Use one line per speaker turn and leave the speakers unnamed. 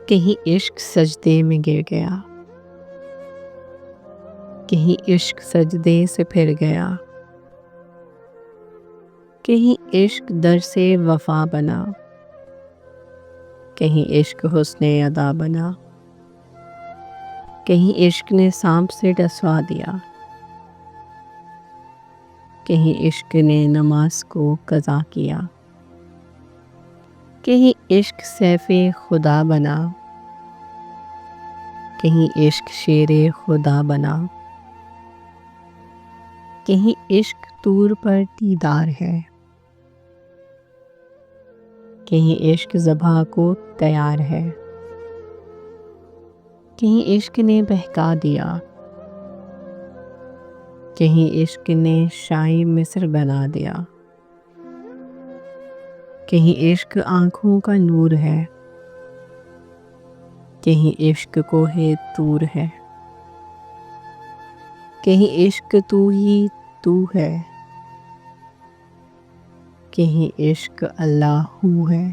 کہیں عشق سجدے میں گر گیا، کہیں عشق سجدے سے پھر گیا، کہیں عشق در سے وفا بنا، کہیں عشق حسن ادا بنا، کہیں عشق نے سانپ سے ڈسوا دیا، کہیں عشق نے نماز کو قضا کیا، کہیں عشق سیف خدا بنا، کہیں عشق شیر خدا بنا، کہیں عشق طور پر دیدار ہے، کہیں عشق ذبح کو تیار ہے، کہیں عشق نے بہکا دیا، کہیں عشق نے شاہی مصر بنا دیا، کہیں عشق آنکھوں کا نور ہے، کہیں عشق کوہ طور ہے، کہیں عشق تو ہی تو ہے، کہیں عشق اللہ ہو ہے۔